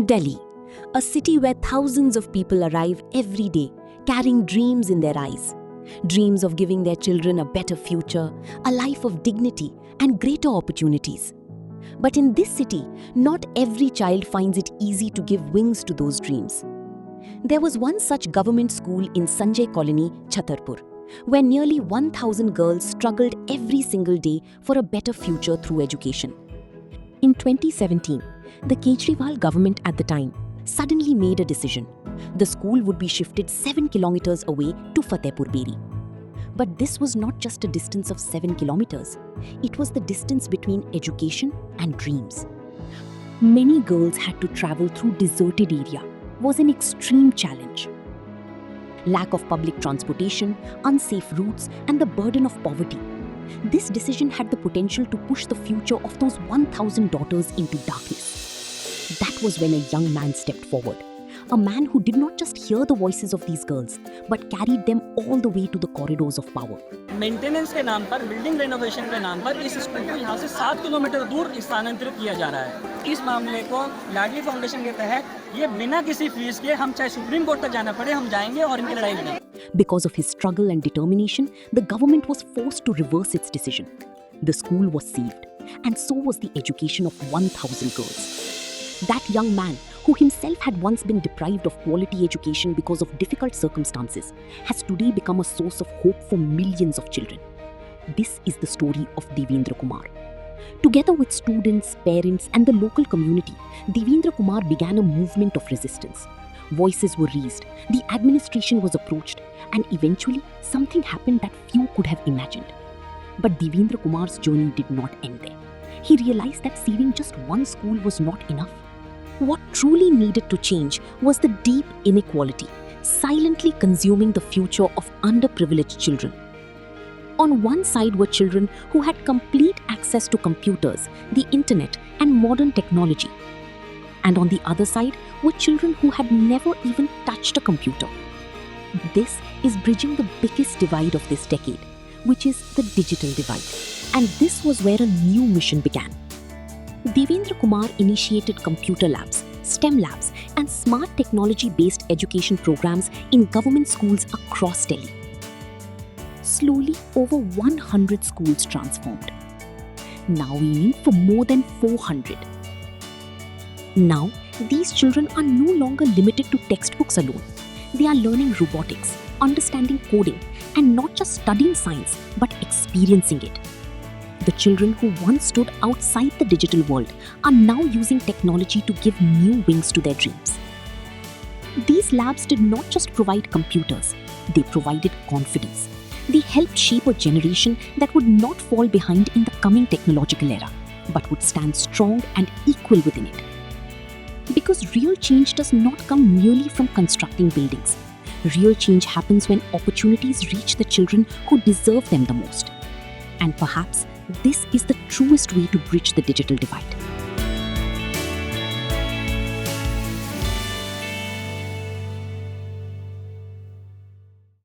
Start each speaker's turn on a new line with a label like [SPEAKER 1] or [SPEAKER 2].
[SPEAKER 1] Delhi, a city where thousands of people arrive every day carrying dreams in their eyes. Dreams of giving their children a better future, a life of dignity, and greater opportunities. But in this city, not every child finds it easy to give wings to those dreams. There was one such government school in Sanjay Colony, Chhatarpur, where nearly 1,000 girls struggled every single day for a better future through education. In 2017, the Kejriwal government at the time suddenly made a decision. The school would be shifted 7 kilometers away to Fatehpur Beri. But this was not just a distance of 7 kilometers. It was the distance between education and dreams. Many girls had to travel through deserted area. Was an extreme challenge. Lack of public transportation, unsafe routes, and the burden of poverty. This decision had the potential to push the future of those 1,000 daughters into darkness. That was when a young man stepped forward. A man who did not just hear the voices of these girls, but carried them all the way to the corridors of power.
[SPEAKER 2] Maintenance के नाम पर, building renovation के नाम पर इस school को यहाँ से 7 किलोमीटर दूर स्थानांतरित किया जा रहा है। इस मामले को लाडली फाउंडेशन के तहत ये बिना किसी फीस के, हम चाहे सुप्रीम कोर्ट तक जाना पड़े, हम जाएंगे और इनकी लड़ाई लड़ेंगे।
[SPEAKER 1] Because of his struggle and determination, the government was forced to reverse its decision. The school was saved, and so was the education of 1,000 girls. That young man, who himself had once been deprived of quality education because of difficult circumstances, has today become a source of hope for millions of children. This is the story of Devendra Kumar. Together with students, parents, and the local community, Devendra Kumar began a movement of resistance. Voices were raised, the administration was approached, and eventually something happened that few could have imagined. But Devendra Kumar's journey did not end there. He realized that saving just one school was not enough. What truly needed to change was the deep inequality, silently consuming the future of underprivileged children. On one side were children who had complete access to computers, the internet, and modern technology. And on the other side were children who had never even touched a computer. This is bridging the biggest divide of this decade, which is the digital divide. And this was where a new mission began. Devendra Kumar initiated computer labs, STEM labs, and smart technology-based education programs in government schools across Delhi. Slowly, over 100 schools transformed. Now aiming for more than 400. Now, these children are no longer limited to textbooks alone. They are learning robotics, understanding coding, and not just studying science, but experiencing it. The children who once stood outside the digital world are now using technology to give new wings to their dreams. These labs did not just provide computers, they provided confidence. They helped shape a generation that would not fall behind in the coming technological era, but would stand strong and equal within it. Because real change does not come merely from constructing buildings. Real change happens when opportunities reach the children who deserve them the most. And perhaps this is the truest way to bridge the digital divide.